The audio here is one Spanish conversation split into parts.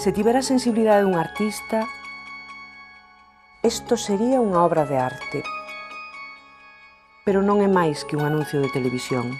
Se tivera a sensibilidade dun artista, isto sería unha obra de arte. Pero non é máis que un anuncio de televisión.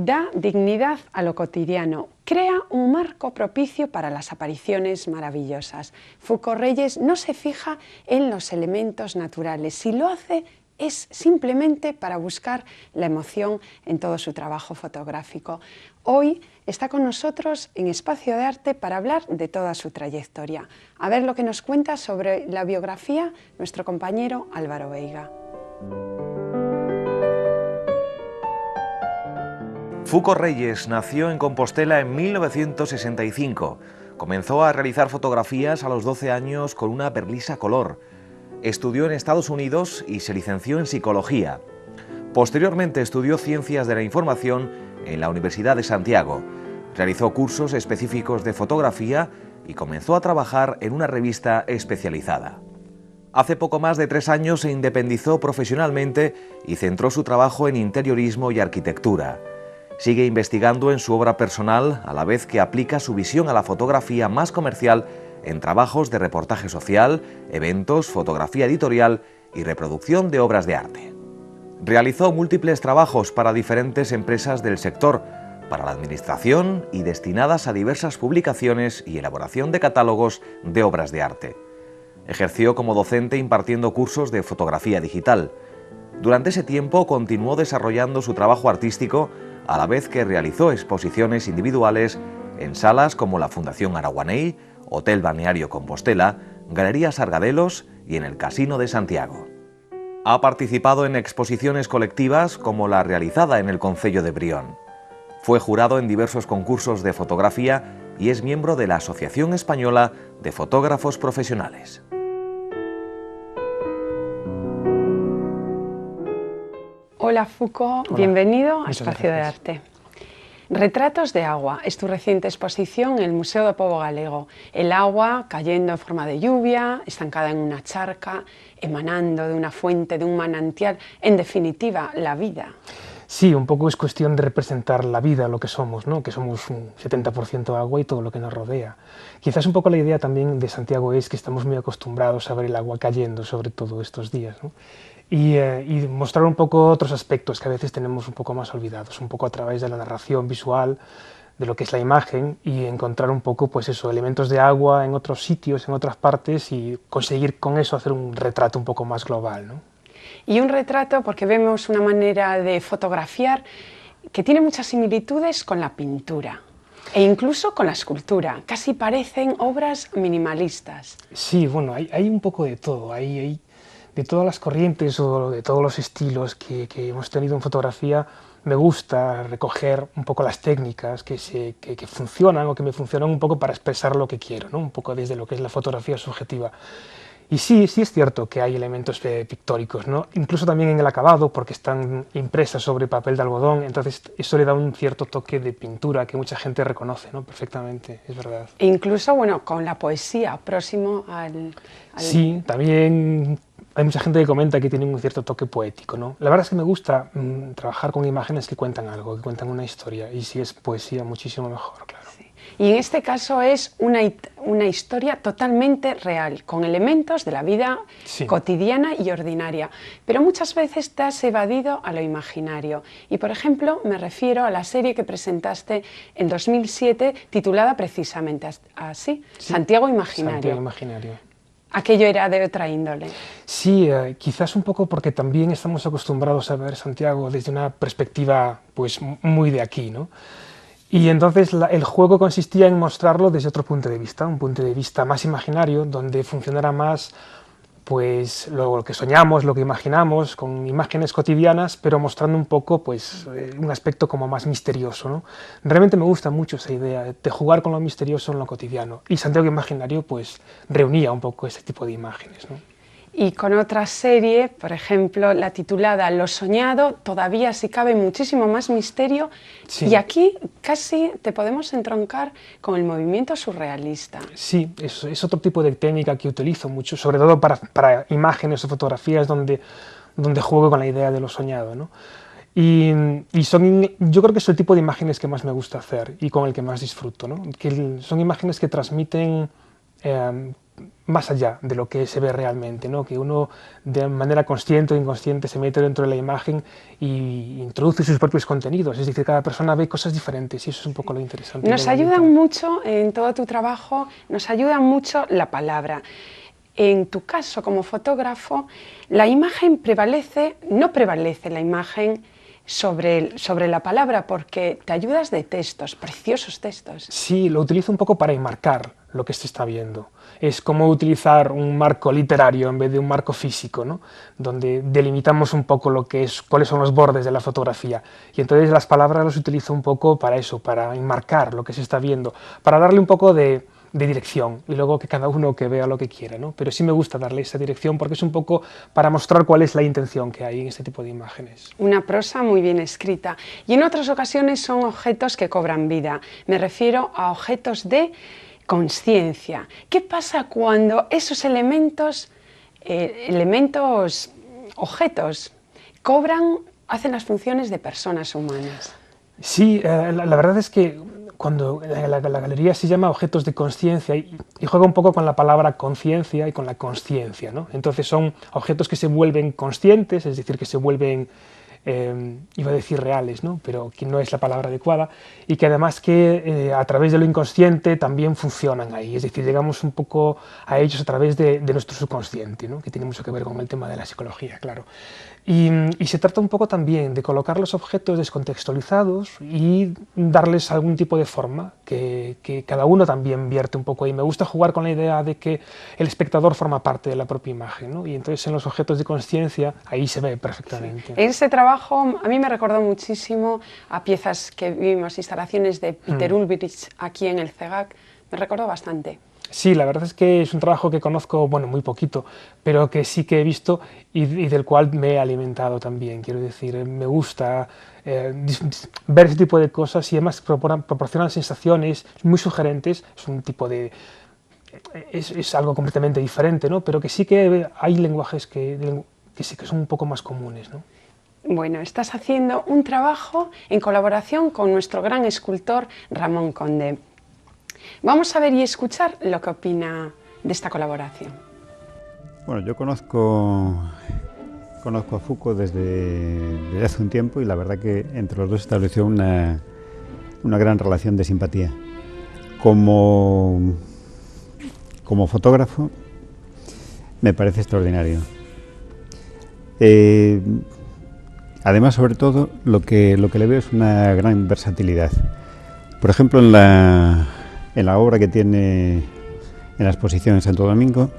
Da dignidad a lo cotidiano, crea un marco propicio para las apariciones maravillosas. Foucault Reyes no se fija en los elementos naturales, si lo hace es simplemente para buscar la emoción en todo su trabajo fotográfico. Hoy está con nosotros en Espacio de Arte para hablar de toda su trayectoria. A ver lo que nos cuenta sobre la biografía nuestro compañero Álvaro Veiga. Foucault Reyes nació en Compostela en 1965. Comenzó a realizar fotografías a los 12 años con una perlisa color. Estudió en Estados Unidos y se licenció en Psicología. Posteriormente estudió Ciencias de la Información en la Universidad de Santiago. Realizó cursos específicos de fotografía y comenzó a trabajar en una revista especializada. Hace poco más de 3 años se independizó profesionalmente y centró su trabajo en interiorismo y arquitectura. Sigue investigando en su obra personal a la vez que aplica su visión a la fotografía más comercial en trabajos de reportaje social, eventos, fotografía editorial y reproducción de obras de arte. Realizó múltiples trabajos para diferentes empresas del sector, para la administración y destinadas a diversas publicaciones y elaboración de catálogos de obras de arte. Ejerció como docente impartiendo cursos de fotografía digital. Durante ese tiempo continuó desarrollando su trabajo artístico a la vez que realizó exposiciones individuales en salas como la Fundación Araguaney, Hotel Balneario Compostela, Galerías Sargadelos y en el Casino de Santiago. Ha participado en exposiciones colectivas como la realizada en el Concello de Brión. Fue jurado en diversos concursos de fotografía y es miembro de la Asociación Española de Fotógrafos Profesionales. Hola Foucault, Hola. Bienvenido a Muchas Espacio de gracias. Arte. Retratos de agua es tu reciente exposición en el Museo do Pobo Galego. El agua cayendo en forma de lluvia, estancada en una charca, emanando de una fuente, de un manantial, en definitiva, la vida. Sí, un poco es cuestión de representar la vida, lo que somos, ¿no? Que somos un 70% agua y todo lo que nos rodea. Quizás un poco la idea también de Santiago es que estamos muy acostumbrados a ver el agua cayendo, sobre todo estos días, ¿no? Y mostrar un poco otros aspectos que a veces tenemos un poco más olvidados, un poco a través de la narración visual, de lo que es la imagen, y encontrar un poco, pues eso, elementos de agua en otros sitios, en otras partes, y conseguir con eso hacer un retrato un poco más global, ¿no? Y un retrato porque vemos una manera de fotografiar que tiene muchas similitudes con la pintura e incluso con la escultura. Casi parecen obras minimalistas. Sí, bueno, hay un poco de todo, hay de todas las corrientes o de todos los estilos que hemos tenido en fotografía. Me gusta recoger un poco las técnicas que funcionan o que me funcionan un poco para expresar lo que quiero, ¿no? Un poco desde lo que es la fotografía subjetiva. Y sí es cierto que hay elementos pictóricos, ¿no? Incluso también en el acabado, porque están impresas sobre papel de algodón, entonces eso le da un cierto toque de pintura que mucha gente reconoce, ¿no? Perfectamente, es verdad. E incluso, bueno, con la poesía, próximo al... Sí, también hay mucha gente que comenta que tienen un cierto toque poético, ¿no? La verdad es que me gusta trabajar con imágenes que cuentan algo, que cuentan una historia, y si es poesía, muchísimo mejor, claro. Sí. Y en este caso es una historia totalmente real, con elementos de la vida cotidiana y ordinaria, pero muchas veces te has evadido a lo imaginario. Y, por ejemplo, me refiero a la serie que presentaste en 2007, titulada precisamente así, Santiago Imaginario. Santiago Imaginario. Aquello era de otra índole. Sí, quizás un poco porque también estamos acostumbrados a ver Santiago desde una perspectiva pues muy de aquí, ¿no? Y entonces el juego consistía en mostrarlo desde otro punto de vista, un punto de vista más imaginario, donde funcionara más pues lo que soñamos, lo que imaginamos, con imágenes cotidianas, pero mostrando un poco pues un aspecto como más misterioso, ¿no? Realmente me gusta mucho esa idea de jugar con lo misterioso en lo cotidiano, y Santiago Imaginario pues reunía un poco ese tipo de imágenes, ¿no? y con otra serie, por ejemplo, la titulada Lo soñado, todavía sí cabe muchísimo más misterio, Sí. y aquí casi te podemos entroncar con el movimiento surrealista. Sí, es otro tipo de técnica que utilizo mucho, sobre todo para imágenes o fotografías donde juego con la idea de lo soñado, ¿no? Yo creo que es el tipo de imágenes que más me gusta hacer y con el que más disfruto, ¿no? Son imágenes que transmiten más allá de lo que se ve realmente, ¿no? Que uno de manera consciente o inconsciente se mete dentro de la imagen y introduce sus propios contenidos, es decir, cada persona ve cosas diferentes y eso es un poco lo interesante. Nos ayudan mucho en todo tu trabajo, nos ayuda mucho la palabra. En tu caso, como fotógrafo, la imagen no prevalece la imagen sobre la palabra, porque te ayudas de textos, preciosos textos. Sí, lo utilizo un poco para enmarcar lo que se está viendo. Es como utilizar un marco literario en vez de un marco físico, ¿no? Donde delimitamos un poco cuáles son los bordes de la fotografía. Y entonces las palabras las utilizo un poco para eso, para enmarcar lo que se está viendo, para darle un poco de dirección y luego que cada uno que vea lo que quiera, ¿no? Pero sí me gusta darle esa dirección porque es un poco para mostrar cuál es la intención que hay en este tipo de imágenes. Una prosa muy bien escrita. Y en otras ocasiones son objetos que cobran vida. Me refiero a objetos de consciencia. ¿Qué pasa cuando esos objetos, hacen las funciones de personas humanas? Sí, la verdad es que cuando la galería se llama objetos de consciencia y juega un poco con la palabra conciencia y con la consciencia, ¿no? Entonces son objetos que se vuelven conscientes, es decir, que se vuelven, iba a decir reales, ¿no? Pero que no es la palabra adecuada, y que además a través de lo inconsciente también funcionan ahí, es decir, llegamos un poco a ellos a través de nuestro subconsciente, ¿no? Que tiene mucho que ver con el tema de la psicología, claro. Y se trata un poco también de colocar los objetos descontextualizados y darles algún tipo de forma que cada uno también vierte un poco ahí. Me gusta jugar con la idea de que el espectador forma parte de la propia imagen, ¿no? Y entonces en los objetos de consciencia ahí se ve perfectamente. Sí. Ese trabajo a mí me recordó muchísimo a piezas que vimos, instalaciones de Peter Ulbricht aquí en el CEGAC, me recordó bastante. Sí, la verdad es que es un trabajo que conozco, bueno, muy poquito, pero que sí que he visto y del cual me he alimentado también. Quiero decir, me gusta ver ese tipo de cosas y además proporcionan sensaciones muy sugerentes. Es un tipo de... Es algo completamente diferente, ¿no? Pero que sí que hay lenguajes que sí que son un poco más comunes, ¿no? Bueno, estás haciendo un trabajo en colaboración con nuestro gran escultor Ramón Conde. Vamos a ver y escuchar lo que opina de esta colaboración. Bueno, yo conozco a Foucault desde hace un tiempo y la verdad que entre los dos estableció una gran relación de simpatía. Como fotógrafo me parece extraordinario. Además, sobre todo, lo que le veo es una gran versatilidad. Por ejemplo, en la obra que tiene en la exposición en Santo Domingo,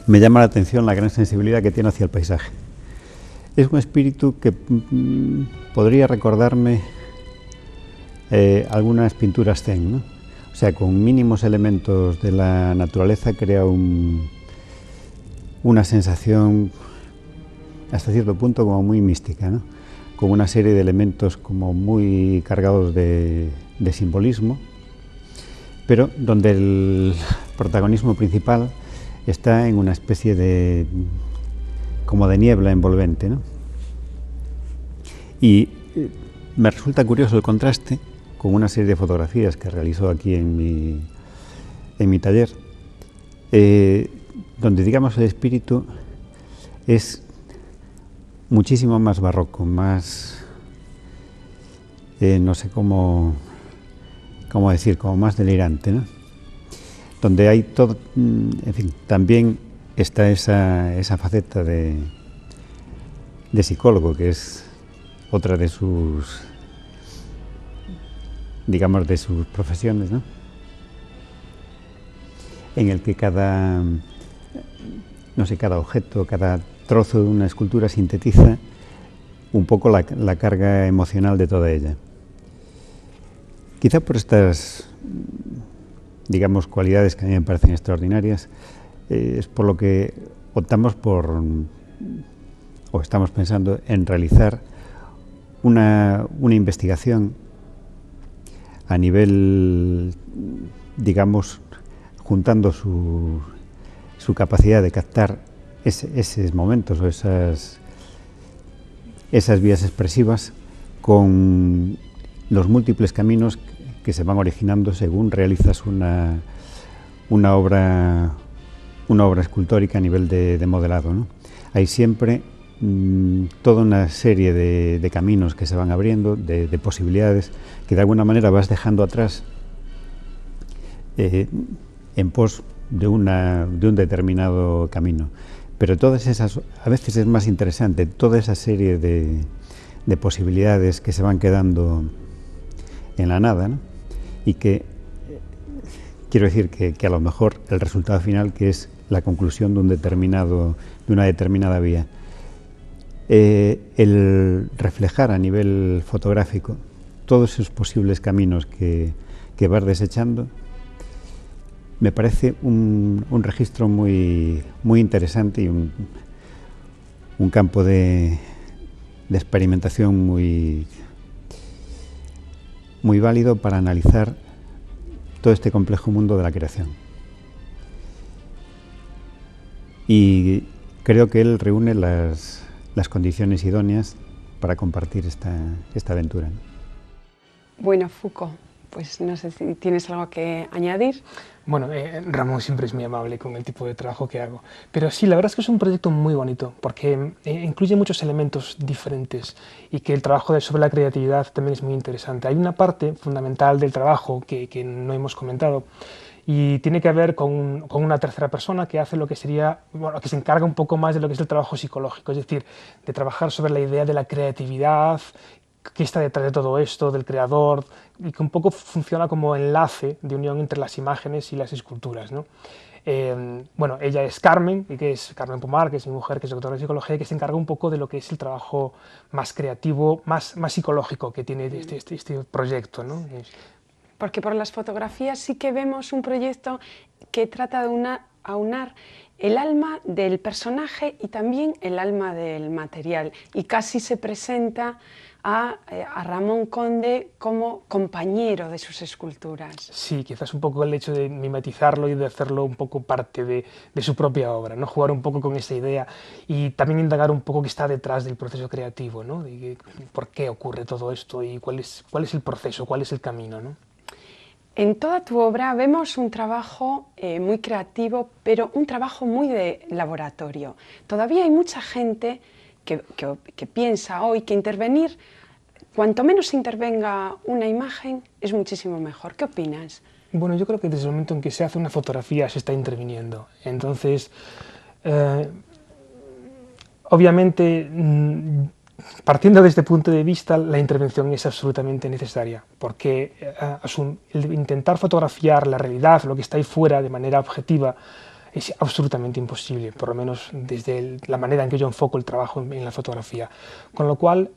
me llama la atención la gran sensibilidad que tiene hacia el paisaje. Es un espíritu que podría recordarme algunas pinturas zen, ¿no? O sea, con mínimos elementos de la naturaleza crea una sensación hasta cierto punto como muy mística, ¿no? Con una serie de elementos como muy cargados de simbolismo, pero donde el protagonismo principal está en una especie como de niebla envolvente, ¿no? Y me resulta curioso el contraste con una serie de fotografías que realizó aquí en mi taller, donde, digamos, el espíritu es muchísimo más barroco, más, no sé cómo decir, como más delirante, ¿no? Donde hay todo, en fin, también está esa faceta de psicólogo, que es otra de sus, digamos, de sus profesiones, ¿no? En el que cada objeto, cada trozo de una escultura sintetiza un poco la carga emocional de toda ella. Quizá por estas, digamos, cualidades que a mí me parecen extraordinarias, es por lo que optamos por, o estamos pensando en realizar una investigación a nivel, digamos, juntando su capacidad de captar esos momentos o esas vías expresivas con los múltiples caminos que se van originando según realizas una obra escultórica a nivel de modelado, ¿no? Hay siempre toda una serie de caminos que se van abriendo, de posibilidades que de alguna manera vas dejando atrás en pos de un determinado camino. Pero todas esas, a veces es más interesante, toda esa serie de posibilidades que se van quedando en la nada, ¿no? Y que, quiero decir que a lo mejor el resultado final, que es la conclusión de una determinada vía, el reflejar a nivel fotográfico todos esos posibles caminos que vas desechando, me parece un registro muy interesante y un campo de experimentación muy válido para analizar todo este complejo mundo de la creación. Y creo que él reúne las condiciones idóneas para compartir esta aventura, ¿no? Bueno, Foucault, pues no sé si tienes algo que añadir. Bueno, Ramón siempre es muy amable con el tipo de trabajo que hago, pero sí, la verdad es que es un proyecto muy bonito porque incluye muchos elementos diferentes y que el trabajo sobre la creatividad también es muy interesante. Hay una parte fundamental del trabajo que no hemos comentado y tiene que ver con una tercera persona que hace lo que sería, bueno, que se encarga un poco más de lo que es el trabajo psicológico, es decir, de trabajar sobre la idea de la creatividad, qué está detrás de todo esto, del creador, y que un poco funciona como enlace de unión entre las imágenes y las esculturas, ¿no? Bueno, ella es Carmen, y que es Carmen Pomar, que es mi mujer, que es doctora de psicología, y que se encarga un poco de lo que es el trabajo más creativo, más psicológico que tiene este proyecto, ¿no? Porque por las fotografías sí que vemos un proyecto que trata de aunar el alma del personaje y también el alma del material, y casi se presenta a Ramón Conde como compañero de sus esculturas. Sí, quizás un poco el hecho de mimetizarlo y de hacerlo un poco parte de su propia obra, ¿no? Jugar un poco con esa idea y también indagar un poco qué está detrás del proceso creativo, ¿no? De por qué ocurre todo esto y cuál es el proceso, cuál es el camino, ¿no? En toda tu obra vemos un trabajo muy creativo, pero un trabajo muy de laboratorio. Todavía hay mucha gente que piensa hoy que intervenir, cuanto menos intervenga una imagen, es muchísimo mejor. ¿Qué opinas? Bueno, yo creo que desde el momento en que se hace una fotografía se está interviniendo. Entonces, obviamente, partiendo de este punto de vista, la intervención es absolutamente necesaria, porque el intentar fotografiar la realidad, lo que está ahí fuera, de manera objetiva, es absolutamente imposible, por lo menos desde la manera en que yo enfoco el trabajo en la fotografía. Con lo cual,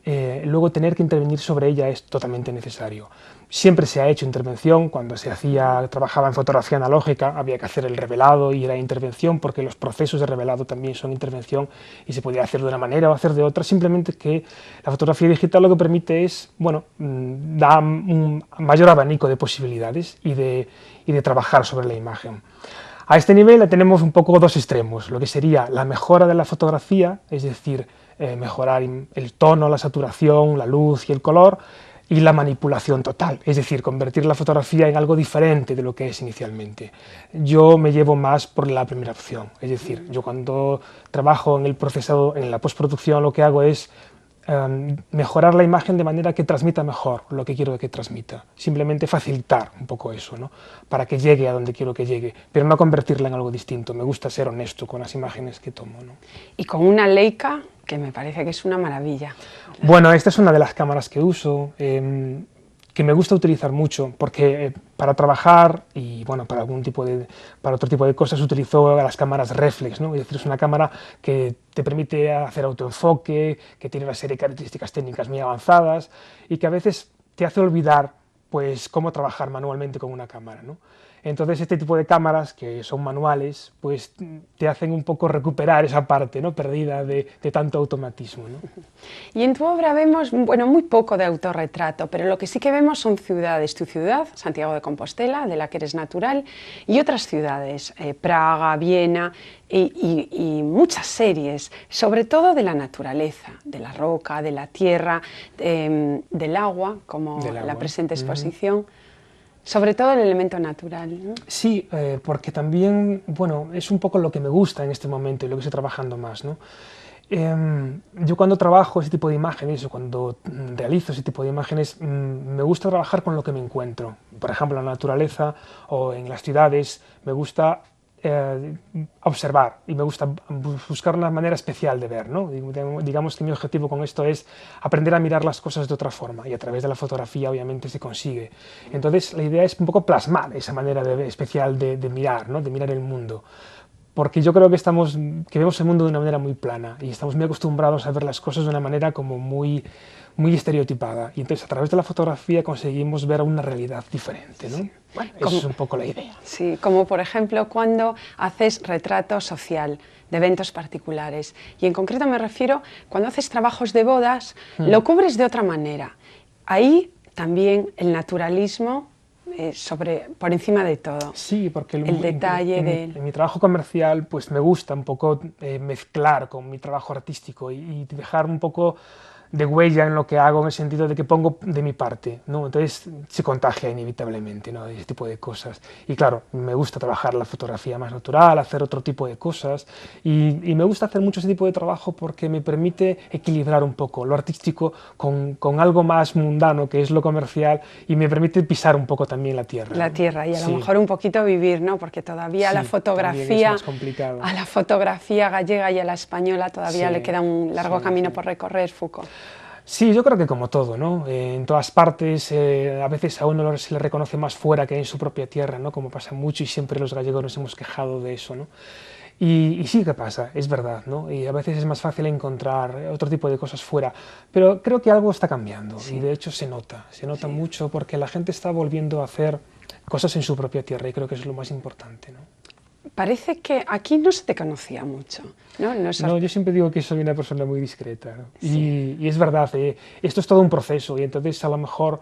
luego tener que intervenir sobre ella es totalmente necesario. Siempre se ha hecho intervención, cuando trabajaba en fotografía analógica, había que hacer el revelado y era intervención, porque los procesos de revelado también son intervención y se podía hacer de una manera o hacer de otra, simplemente que la fotografía digital lo que permite es, bueno, da un mayor abanico de posibilidades y de trabajar sobre la imagen. A este nivel tenemos un poco dos extremos, lo que sería la mejora de la fotografía, es decir, mejorar el tono, la saturación, la luz y el color, y la manipulación total, es decir, convertir la fotografía en algo diferente de lo que es inicialmente. Yo me llevo más por la primera opción, es decir, yo cuando trabajo en el procesado, en la postproducción, lo que hago es mejorar la imagen de manera que transmita mejor lo que quiero que transmita, simplemente facilitar un poco eso, ¿no? Para que llegue a donde quiero que llegue, pero no convertirla en algo distinto. Me gusta ser honesto con las imágenes que tomo, ¿no? Y con una Leica, que me parece que es una maravilla. Bueno, esta es una de las cámaras que uso, que me gusta utilizar mucho, porque para trabajar y bueno, para otro tipo de cosas utilizo las cámaras reflex, ¿no? Es decir, es una cámara que te permite hacer autoenfoque, que tiene una serie de características técnicas muy avanzadas y que a veces te hace olvidar pues cómo trabajar manualmente con una cámara, ¿no? Entonces este tipo de cámaras, que son manuales, pues te hacen un poco recuperar esa parte, ¿no?, perdida de tanto automatismo, ¿no? Y en tu obra vemos, bueno, muy poco de autorretrato, pero lo que sí que vemos son ciudades. Tu ciudad, Santiago de Compostela, de la que eres natural, y otras ciudades, Praga, Viena, y muchas series, sobre todo de la naturaleza, de la roca, de la tierra, del agua, como la presente exposición. Sobre todo el elemento natural, ¿no? Sí, porque también, bueno, es un poco lo que me gusta en este momento y lo que estoy trabajando más, ¿no? Yo cuando trabajo ese tipo de imágenes o cuando realizo ese tipo de imágenes, me gusta trabajar con lo que me encuentro. Por ejemplo, en la naturaleza o en las ciudades, me gusta observar y me gusta buscar una manera especial de ver, ¿no? Digamos que mi objetivo con esto es aprender a mirar las cosas de otra forma y a través de la fotografía obviamente se consigue. Entonces la idea es un poco plasmar esa manera especial de mirar, ¿no?, de mirar el mundo. Porque yo creo que vemos el mundo de una manera muy plana y estamos muy acostumbrados a ver las cosas de una manera como muy estereotipada. Y entonces a través de la fotografía conseguimos ver una realidad diferente, ¿no? Sí. Bueno, eso es un poco la idea. Sí, como por ejemplo cuando haces retrato social de eventos particulares. Y en concreto me refiero cuando haces trabajos de bodas, lo cubres de otra manera. Ahí también el naturalismo por encima de todo. Sí, porque el detalle en mi trabajo comercial pues me gusta un poco mezclar con mi trabajo artístico y dejar un poco de huella en lo que hago, en el sentido de que pongo de mi parte, ¿no? Entonces se contagia inevitablemente, ¿no?, ese tipo de cosas. Y claro, me gusta trabajar la fotografía más natural, hacer otro tipo de cosas, y me gusta hacer mucho ese tipo de trabajo porque me permite equilibrar un poco lo artístico con algo más mundano, que es lo comercial, y me permite pisar un poco también la tierra. La tierra, y a lo mejor un poquito vivir, ¿no? Porque todavía sí, la fotografía, es más complicado. a la fotografía gallega y a la española todavía le queda un largo camino por recorrer, Foucault. Sí, yo creo que como todo, ¿no? En todas partes, a veces a uno se le reconoce más fuera que en su propia tierra, ¿no?, como pasa mucho, y siempre los gallegos nos hemos quejado de eso, ¿no? Y sí que pasa, es verdad, ¿no? Y a veces es más fácil encontrar otro tipo de cosas fuera, pero creo que algo está cambiando, y de hecho se nota mucho, porque la gente está volviendo a hacer cosas en su propia tierra, y creo que eso es lo más importante, ¿no? Parece que aquí no se te conocía mucho, ¿no? No, yo siempre digo que soy una persona muy discreta, ¿no? Y es verdad, esto es todo un proceso, y entonces a lo mejor,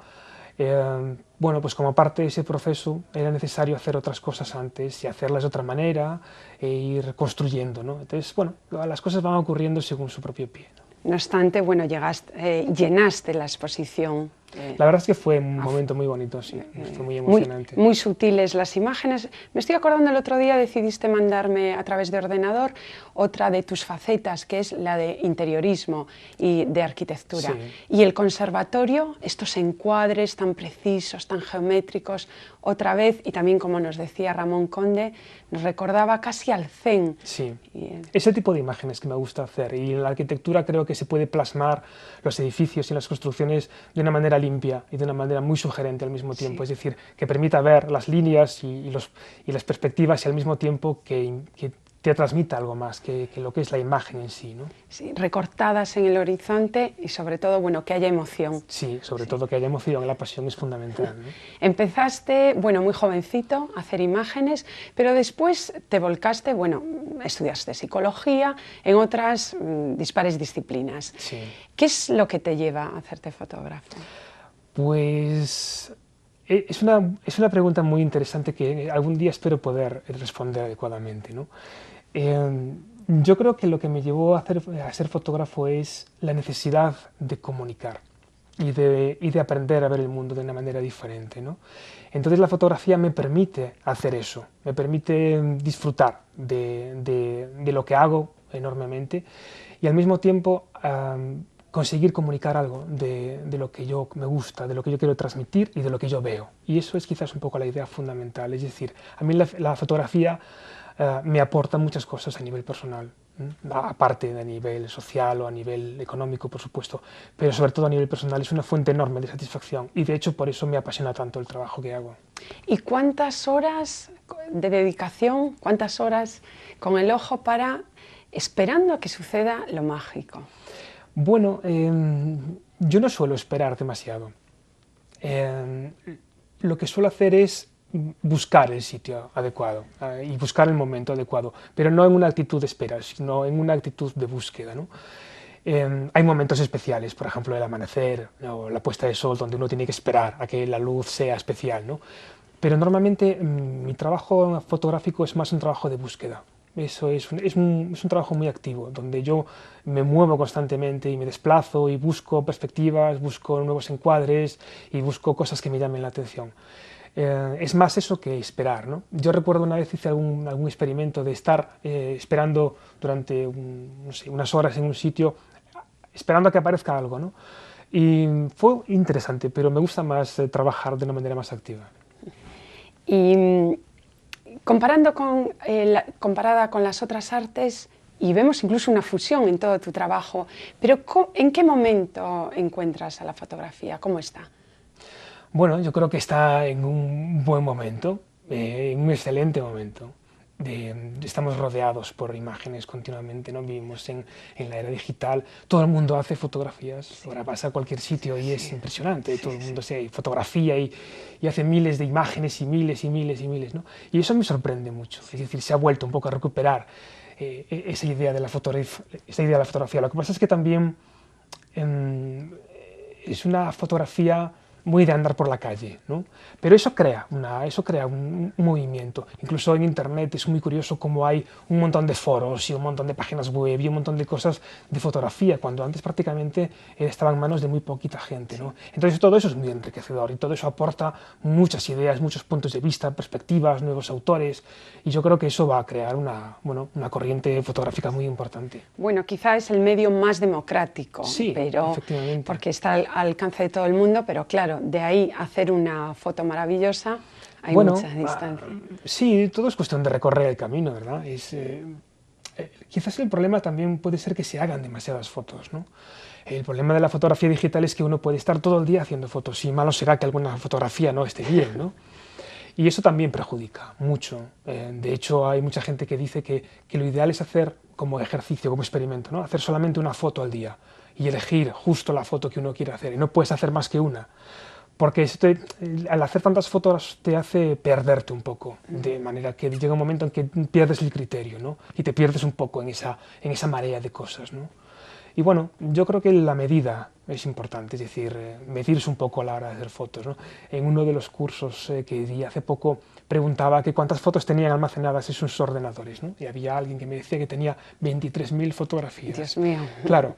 bueno, pues como parte de ese proceso era necesario hacer otras cosas antes y hacerlas de otra manera e ir construyendo, ¿no? Entonces, bueno, las cosas van ocurriendo según su propio pie, ¿no? No obstante, bueno, llenaste la exposición. La verdad es que fue un momento muy bonito, sí, fue muy emocionante. Muy sutiles las imágenes. Me estoy acordando, el otro día decidiste mandarme a través de ordenador otra de tus facetas, que es la de interiorismo y de arquitectura. Sí. Y el conservatorio, estos encuadres tan precisos, tan geométricos, otra vez, y también como nos decía Ramón Conde, nos recordaba casi al Zen. Sí, ese tipo de imágenes que me gusta hacer, y en la arquitectura creo que se puede plasmar los edificios y las construcciones de una manera limpia y de una manera muy sugerente al mismo tiempo, es decir, que permita ver las líneas y las perspectivas, y al mismo tiempo que te transmita algo más que lo que es la imagen en sí, ¿no? Sí, recortadas en el horizonte y sobre todo, bueno, que haya emoción. Sí, sobre todo que haya emoción, la pasión es fundamental, ¿no? Empezaste, bueno, muy jovencito a hacer imágenes, pero después te volcaste, bueno, estudiaste psicología, en otras dispares disciplinas. Sí. ¿Qué es lo que te lleva a hacerte fotógrafo? Pues es una pregunta muy interesante que algún día espero poder responder adecuadamente, ¿no? Yo creo que lo que me llevó a ser fotógrafo es la necesidad de comunicar y de aprender a ver el mundo de una manera diferente, ¿no? Entonces la fotografía me permite hacer eso, me permite disfrutar de lo que hago enormemente, y al mismo tiempo conseguir comunicar algo de lo que me gusta, de lo que yo quiero transmitir y de lo que yo veo. Y eso es quizás un poco la idea fundamental, es decir, a mí la fotografía me aporta muchas cosas a nivel personal, aparte de a nivel social o a nivel económico, por supuesto, pero sobre todo a nivel personal es una fuente enorme de satisfacción, y de hecho por eso me apasiona tanto el trabajo que hago. ¿Y cuántas horas de dedicación, cuántas horas con el ojo esperando a que suceda lo mágico? Bueno, yo no suelo esperar demasiado. Lo que suelo hacer es buscar el sitio adecuado y buscar el momento adecuado, pero no en una actitud de espera, sino en una actitud de búsqueda, ¿no? Hay momentos especiales, por ejemplo el amanecer o la puesta de sol, donde uno tiene que esperar a que la luz sea especial, ¿no? Pero normalmente mi trabajo fotográfico es más un trabajo de búsqueda. Eso es un trabajo muy activo, donde yo me muevo constantemente y me desplazo y busco perspectivas, busco nuevos encuadres y busco cosas que me llamen la atención. Es más eso que esperar, ¿no? Yo recuerdo una vez hice algún experimento de estar esperando durante no sé, unas horas en un sitio, esperando a que aparezca algo, ¿no? Y fue interesante, pero me gusta más trabajar de una manera más activa. Y comparada con las otras artes, y vemos incluso una fusión en todo tu trabajo, pero ¿en qué momento encuentras a la fotografía? ¿Cómo está? Bueno, yo creo que está en un buen momento, en un excelente momento. Estamos rodeados por imágenes continuamente, ¿no? Vivimos en la era digital, todo el mundo hace fotografías, ahora vas a cualquier sitio y es impresionante, todo el mundo se fotografía y hace miles de imágenes y miles y miles y miles, ¿no? Y eso me sorprende mucho, es decir, se ha vuelto un poco a recuperar esa idea de la fotografía. Lo que pasa es que también es una fotografía muy de andar por la calle, ¿no? Pero eso crea un movimiento. Incluso en internet es muy curioso cómo hay un montón de foros y un montón de páginas web y un montón de cosas de fotografía, cuando antes prácticamente estaba en manos de muy poquita gente, ¿no? Entonces todo eso es muy enriquecedor y todo eso aporta muchas ideas, muchos puntos de vista, perspectivas, nuevos autores, y yo creo que eso va a crear una corriente fotográfica muy importante. Bueno, quizá es el medio más democrático, Sí, pero efectivamente. porque está al alcance de todo el mundo, pero claro, de ahí a hacer una foto maravillosa hay mucha distancia. Sí, todo es cuestión de recorrer el camino, ¿verdad? Quizás el problema también puede ser que se hagan demasiadas fotos, ¿no? El problema de la fotografía digital es que uno puede estar todo el día haciendo fotos y malo será que alguna fotografía no esté bien, ¿no? Y eso también perjudica mucho. De hecho, hay mucha gente que dice que lo ideal es hacer como ejercicio, como experimento, ¿no? Hacer solamente una foto al día y elegir justo la foto que uno quiere hacer. Y no puedes hacer más que una, porque al hacer tantas fotos te hace perderte un poco, de manera que llega un momento en que pierdes el criterio, ¿no? Y te pierdes un poco en esa marea de cosas, ¿no? Y bueno, yo creo que la medida es importante, es decir, medirse un poco a la hora de hacer fotos, ¿no? En uno de los cursos que di hace poco preguntaba que cuántas fotos tenían almacenadas en sus ordenadores, ¿no? Y había alguien que me decía que tenía 23.000 fotografías. Dios mío. Claro,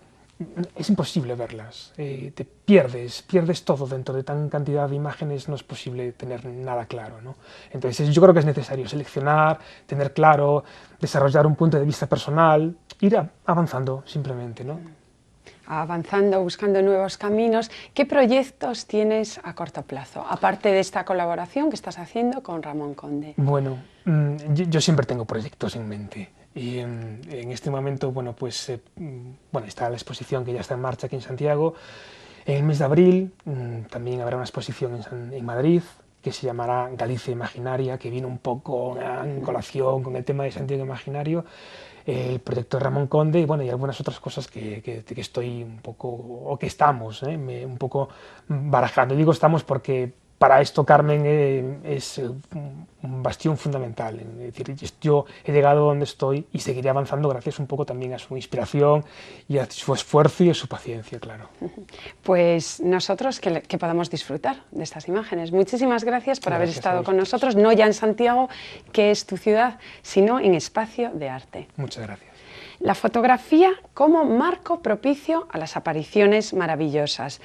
es imposible verlas, te pierdes todo dentro de tan cantidad de imágenes, no es posible tener nada claro, ¿no? Entonces yo creo que es necesario seleccionar, tener claro, desarrollar un punto de vista personal, ir avanzando simplemente, ¿no? Avanzando, buscando nuevos caminos. ¿Qué proyectos tienes a corto plazo, aparte de esta colaboración que estás haciendo con Ramón Conde? Bueno, yo siempre tengo proyectos en mente. Y en este momento, bueno, pues está la exposición que ya está en marcha aquí en Santiago. En el mes de abril también habrá una exposición en Madrid que se llamará Galicia Imaginaria, que viene un poco en colación con el tema de Santiago Imaginario, el proyecto de Ramón Conde y, bueno, y algunas otras cosas que estoy un poco, o que estamos un poco barajando. Digo estamos porque para esto Carmen es un bastión fundamental. Es decir, yo he llegado donde estoy y seguiré avanzando gracias un poco también a su inspiración y a su esfuerzo y a su paciencia, claro. Pues nosotros que podamos disfrutar de estas imágenes. Muchísimas gracias por haber estado con nosotros, no ya en Santiago, que es tu ciudad, sino en Espacio de Arte. Muchas gracias. La fotografía como marco propicio a las apariciones maravillosas.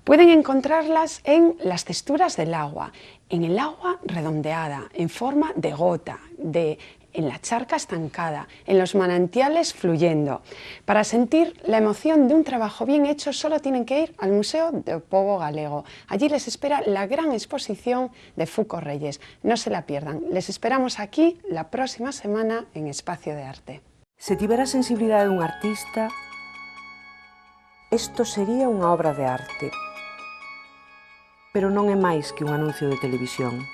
Pueden encontrarlas en las texturas del agua, en el agua redondeada, en forma de gota, en la charca estancada, en los manantiales fluyendo. Para sentir la emoción de un trabajo bien hecho solo tienen que ir al Museo do Pobo Galego. Allí les espera la gran exposición de Fuco Reyes. No se la pierdan. Les esperamos aquí la próxima semana en Espacio de Arte. Se tivera a sensibilidade dun artista, isto sería unha obra de arte. Pero non é máis que un anuncio de televisión.